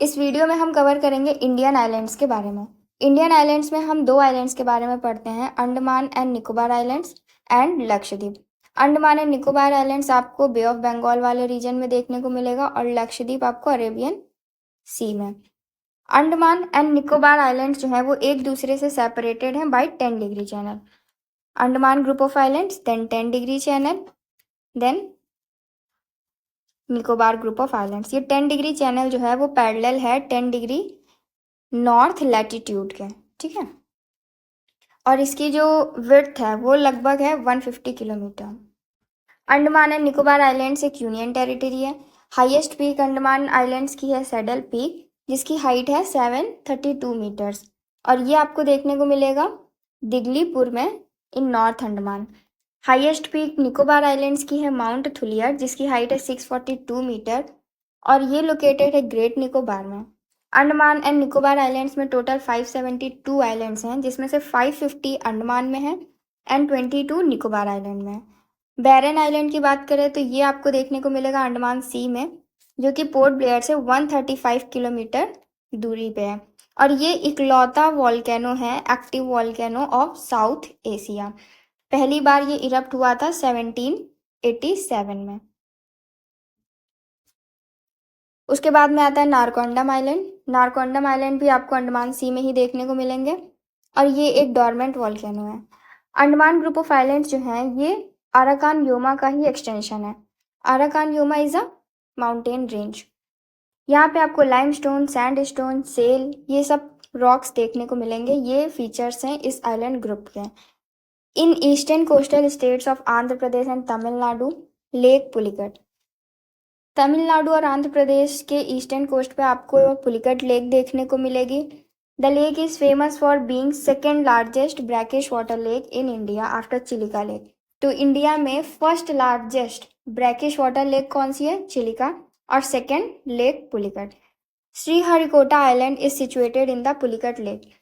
इस वीडियो में हम कवर करेंगे इंडियन आइलैंड्स के बारे में। इंडियन आइलैंड्स में हम दो आइलैंड्स के बारे में पढ़ते हैं, Andaman and Nicobar islands and Lakshadweep. Andaman and Nicobar islands आपको बे ऑफ बंगाल वाले रीजन में देखने को मिलेगा और लक्षद्वीप आपको अरेबियन सी में। अंडमान एंड निकोबार आइलैंड्स जो है वो एक दूसरे से सेपरेटेड हैं by 10 degree channel. Andaman group of islands, then 10 degree channel, then Nicobar group of islands. ये 10 डिग्री चैनल जो है वो पैरेलल है 10 डिग्री नॉर्थ लैटिट्यूड के, ठीक है। और इसकी जो विड्थ है वो लगभग है 150 kilometre. Andaman and Nicobar islands एक यूनियन टेरिटरी है। हाईएस्ट पीक अंडमान आइलैंड्स की है सैडल पीक, जिसकी हाइट है 732 मीटर्स, और ये आपको देखने को मिलेगा दिगलीपुर में in north Andaman. Highest peak Nicobar islands की है माउंट थुलियर, जिसकी हाइट है 642 मीटर, और ये लोकेटेड है ग्रेट निकोबार में। अंडमान एंड निकोबार आइलैंड्स में टोटल 572 आइलैंड्स हैं, जिसमें से 550 अंडमान में है एंड 22 निकोबार आइलैंड में है। बैरन आइलैंड की बात करें तो ये आपको देखने को मिलेगा अंडमान सी में, जो कि पोर्ट ब्लेयर से 135 किलोमीटर दूरी पे है, और ये इकलौता वॉल्केनो है, active volcano of south Asia. पहली बार ये इरप्ट हुआ था 1787 में। उसके बाद में आता है नारकोंडम आइलैंड। नारकोंडम आइलैंड भी आपको अंडमान सी में ही देखने को मिलेंगे, और ये एक डॉर्मेंट वॉल्केनो है। अंडमान ग्रुप ऑफ आइलैंड्स जो हैं ये अराकान योमा का ही एक्सटेंशन है। Arakan Yoma is a mountain range. यहाँ पे आपको लाइमस्टोन, सैंडस्टोन, सेल, ये सब रॉक्स देखने को मिलेंगे। ये फीचर्स हैं इस आइलैंड ग्रुप के। In eastern coastal states of Andhra Pradesh and Tamil Nadu, lake Pulicat. Tamil Nadu और आंध्र प्रदेश के ईस्टर्न कोस्ट पे आपको पुलिकट लेक देखने को मिलेगी। The lake is famous for being second largest brackish water lake in India after Chilika lake. तो इंडिया में first largest brackish water lake कौन सी है? चिलिका, और second lake Pulicat. Sriharikota island is situated in the Pulicat lake.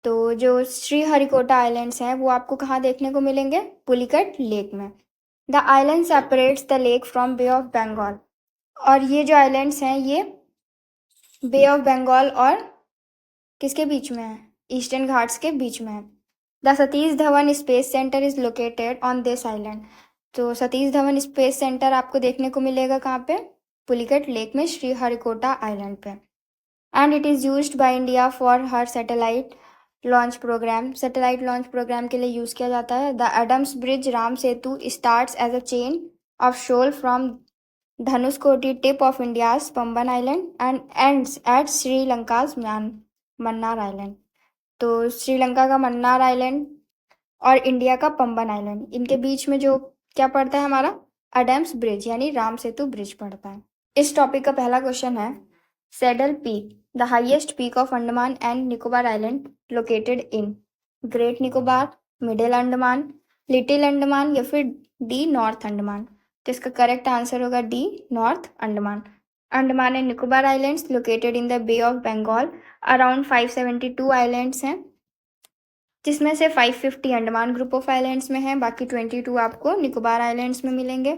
तो जो श्रीहरिकोटा आइलैंड्स हैं वो आपको कहाँ देखने को मिलेंगे? पुलिकट लेक में। The island separates the lake from bay of Bengal, और ये जो आइलैंड्स हैं ये बे ऑफ बंगाल और किसके बीच में है? ईस्टर्न घाट्स के बीच में है। The Satish Dhawan space centre is located on this island. तो सतीश धवन स्पेस सेंटर आपको देखने को मिलेगा कहाँ पे? पुलिकट लेक में, श्रीहरिकोटा आइलैंड पे। And it is used by India for her satellite launch program. Satellite launch program के लिए यूज़ किया जाता है। The Adam's bridge Ram Setu starts as a chain of shoal from Dhanushkodi tip of India's Pamban island and ends at Sri Lanka's Mannar island. तो श्रीलंका का Mannar island और India का Pamban island, इनके बीच में जो क्या पड़ता है हमारा? एडम्स ब्रिज, यानी राम सेतु ब्रिज पड़ता है। इस टॉपिक का पहला क्वेश्चन है, saddle peak, the highest peak of Andaman and Nicobar island, located in great Nicobar, middle Andaman, little Andaman, या फिर डी नॉर्थ अंडमान। तो इसका करेक्ट आंसर होगा D north Andaman. Andaman and Nicobar islands located in the bay of Bengal. Around 572 islands हैं, जिसमें से 550 अंडमान ग्रुप ऑफ आइलैंड्स में है, बाकी 22 आपको निकोबार आइलैंड्स में मिलेंगे।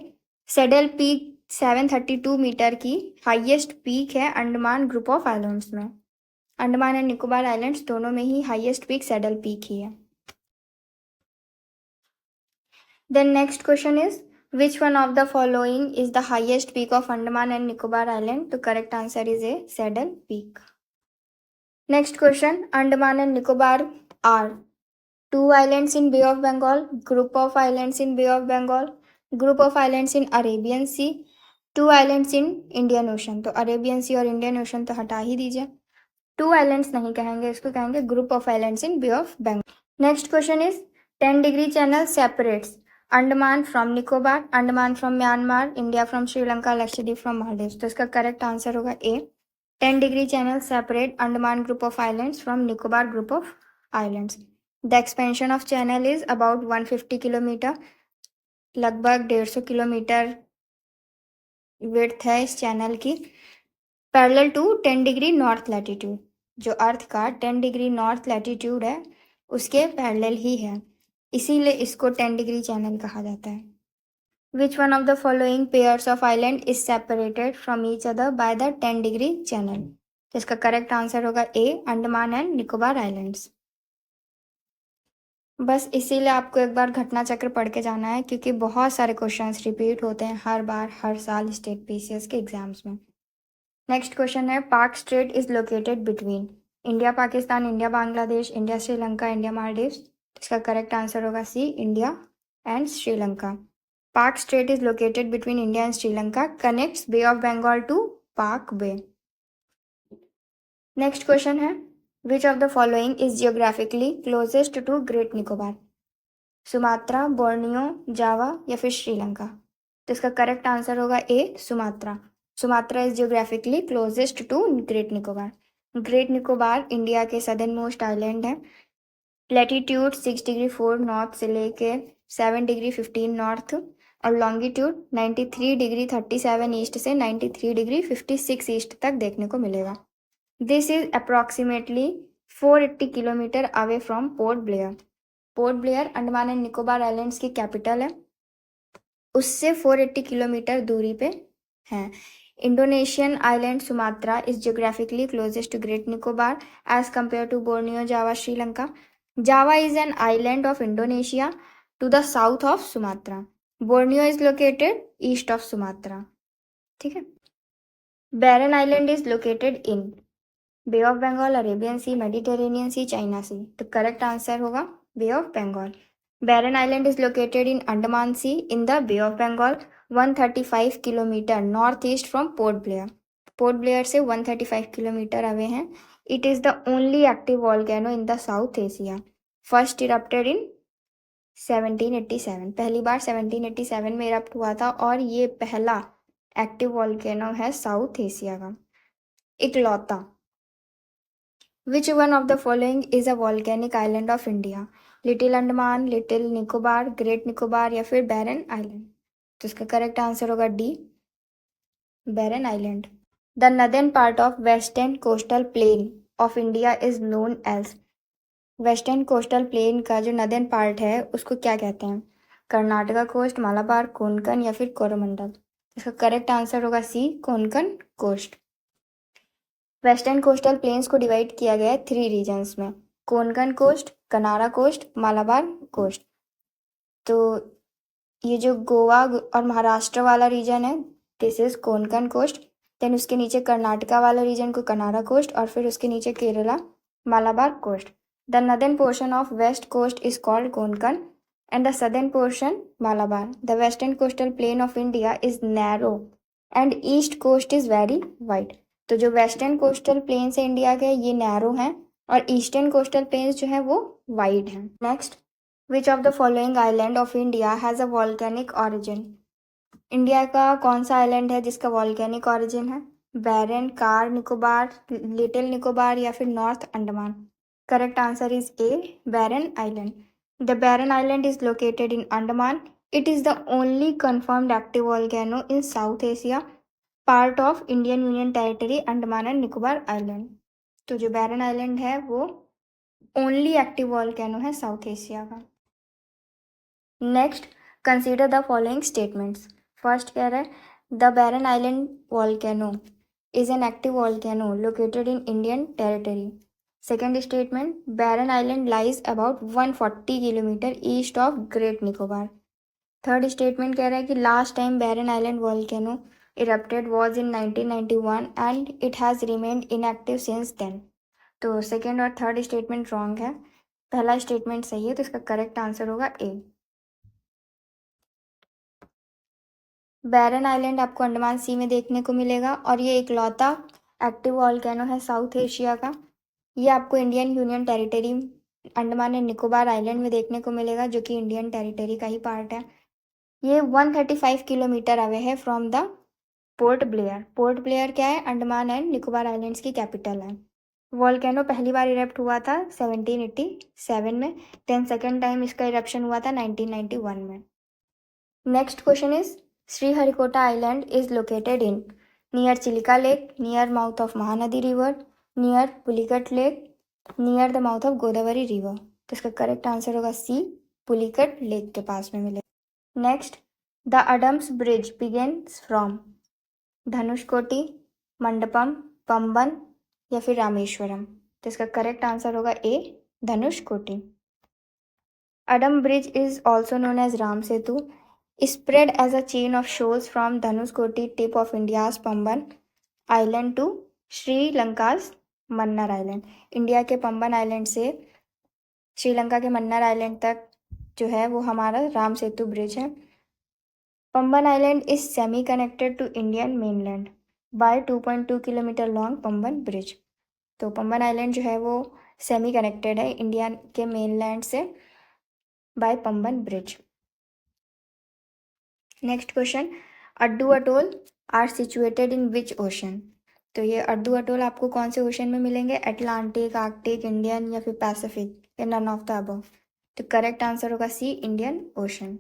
सैडल पीक 732 मीटर की हाईएस्ट पीक है अंडमान ग्रुप ऑफ आइलैंड्स में। अंडमान एंड निकोबार आइलैंड्स दोनों में ही हाईएस्ट पीक सैडल पीक ही है। Then next question is, which one of the following is the highest peak of Andaman and Nicobar island? तो correct answer is A Saddle Peak. Next question, Andaman and Nicobar are two islands in Bay of Bengal, group of islands in Bay of Bengal, group of islands in Arabian Sea, two islands in Indian Ocean। तो Arabian Sea और Indian Ocean तो हटा ही दीजिए, two islands नहीं कहेंगे, इसको कहेंगे group of islands in Bay of Bengal। Next question is, 10 degree channel separates Andaman from Nicobar, Andaman from Myanmar, India from Sri Lanka, Lakshadweep from Maldives। तो इसका करेक्ट आंसर होगा ए, 10 degree channel separate Andaman group of islands from Nicobar group of islands। The expansion of channel is about 150 kilometre, लगभग 150 kilometre width है इस channel की। Parallel to 10 degree north latitude, जो earth का 10 degree north latitude है उसके parallel ही है, इसीलिए इसको 10 डिग्री चैनल कहा जाता है। विच one of the following pairs of island is separated from each other by the 10 degree channel? तो इसका करेक्ट आंसर होगा ए, अंडमान एंड निकोबार आइलैंड्स। बस इसीलिए आपको एक बार घटना चक्र पढ़ के जाना है, क्योंकि बहुत सारे क्वेश्चंस रिपीट होते हैं हर बार हर साल स्टेट पीसीएस के एग्जाम्स में। नेक्स्ट क्वेश्चन है, Palk strait is located between India Pakistan, India Bangladesh, India Sri Lanka, India Maldives. इसका करेक्ट आंसर होगा C, India and Sri Lanka. Palk strait is located between India and Sri Lanka, connects Bay of Bengal to Palk bay. Next question है, which of the following is geographically closest to Great Nicobar? Sumatra, Borneo, Java या फिर श्रीलंका। तो इसका correct answer होगा A, Sumatra. Sumatra is geographically closest to Great Nicobar. Great Nicobar India के southern most island है। Latitude 6 degree 4 north से लेके 7 डिग्री 15 नॉर्थ और लॉन्गिट्यूड 93 डिग्री 37 ईस्ट से 93 डिग्री 56 ईस्ट तक देखने को मिलेगा। This is approximately 480 kilometer away from Port Blair. Port Blair Andaman and Nicobar islands की कैपिटल है, उससे 480 किलोमीटर दूरी पे है। Indonesian island Sumatra is geographically closest to Great Nicobar as compare to Borneo, Java, Sri Lanka. Java is an island of Indonesia to the south of Sumatra. Borneo is located east of Sumatra. ठीक है। Barren island is located in Bay of Bengal, Arabian Sea, Mediterranean Sea, China Sea. तो correct answer होगा Bay of Bengal. Barren island is located in Andaman Sea in the bay of Bengal 135 kilometer north east from Port Blair. Port Blair से 135 kilometre away हैं। It is the only active volcano in the south Asia. First erupted इन 1787। पहली बार 1787 में erupt हुआ था और ये पहला active volcano है साउथ एशिया का, इकलौता। Which one of the following is a volcanic island of India? Little Andaman, little Nicobar, great Nicobar या फिर बैरन आइलैंड। तो इसका करेक्ट आंसर होगा D, Barren Island. The northern part of western coastal plain of India is known as. Western coastal plain का जो northern part है उसको क्या कहते हैं? कर्नाटका कोस्ट, मालाबार, कोंकण या फिर कोरोमंडल। इसका करेक्ट आंसर होगा C, Konkan coast. Western coastal plains को डिवाइड किया गया है 3 रीजन्स में, Konkan coast, Kanara coast, Malabar coast. तो ये जो गोवा और महाराष्ट्र वाला रीजन है this is Konkan coast. Then उसके नीचे कर्नाटका वाला रीजन को कनारा कोस्ट और फिर उसके नीचे Kerala Malabar coast. The northern portion of west coast is called Konkan and the southern portion Malabar. The western coastal plain of India is narrow and east coast is very wide. तो जो वेस्टर्न कोस्टल प्लेन्स है India के ये narrow हैं और eastern coastal planes जो हैं वो वाइड हैं। Next, which of the following island of India has a volcanic origin? India का कौन सा आइलैंड है जिसका वॉल्केनिक ऑरिजिन है? बैरन, कार निकोबार, लिटिल निकोबार या फिर north Andaman. Correct answer is A, Barren Island. The Barren island is located in Andaman. It is the only confirmed active volcano in South Asia, part of Indian union territory Andaman and Nicobar island. तो जो बैरन island है वो only active volcano है South Asia का। Next, consider the following statements. First कह रहा है the Barren Island volcano is an active volcano located in Indian territory. Second statement, Barren Island lies about 140 kilometre east of great Nicobar. Third statement कह रहा है कि last time Barren Island volcano erupted was in 1991 and it has remained inactive since then। तो second और third statement wrong है, पहला statement सही है, तो इसका करेक्ट आंसर होगा ए। बैरन आइलैंड आपको अंडमान सी में देखने को मिलेगा और ये इकलौता एक्टिव वॉल्केनो है साउथ एशिया का। ये आपको Indian union territory Andaman and Nicobar island में देखने को मिलेगा जो कि इंडियन टेरिटरी का ही पार्ट है। ये 135 किलोमीटर अवे है from the port Blair. Port Blair क्या है? अंडमान एंड निकोबार आइलैंड्स की कैपिटल है। वॉल्केनो पहली बार इरप्ट हुआ था 1787 में, देन सेकेंड टाइम इसका इरप्शन हुआ था 1991 में। Next question is Sriharikota island is located in near Chilika lake, near mouth of Mahanadi river, near Pulicat lake, near the mouth of Godavari river. तो इसका करेक्ट आंसर होगा सी, पुलिकट लेक के पास में मिलेगा। Next, the Adam's bridge begins from Dhanushkodi, Mandapam, Pamban, या फिर रामेश्वरम? तो इसका करेक्ट आंसर होगा A, Dhanushkodi. Adam bridge is also known as Ram Setu, spread as a chain of shoals from Dhanushkoti tip of India's Pamban Island to Sri Lanka's Mannar Island। India के Pamban island से श्रीलंका के Mannar island तक जो है वो हमारा राम सेतु ब्रिज है। Pamban island is semi connected to Indian mainland by 2.2 kilometre long Pamban bridge. तो पंबन आइलैंड जो है वो सेमी कनेक्टेड है इंडिया के मेनलैंड से by Pamban bridge. Next question, Addu atoll are situated in which ocean? तो ये अड्डू अटोल आपको कौन से ओशन में मिलेंगे? अटलांटिक, आर्कटिक, इंडियन या फिर पैसिफिक, या नन ऑफ द अबव? तो करेक्ट आंसर होगा सी, इंडियन ओशन।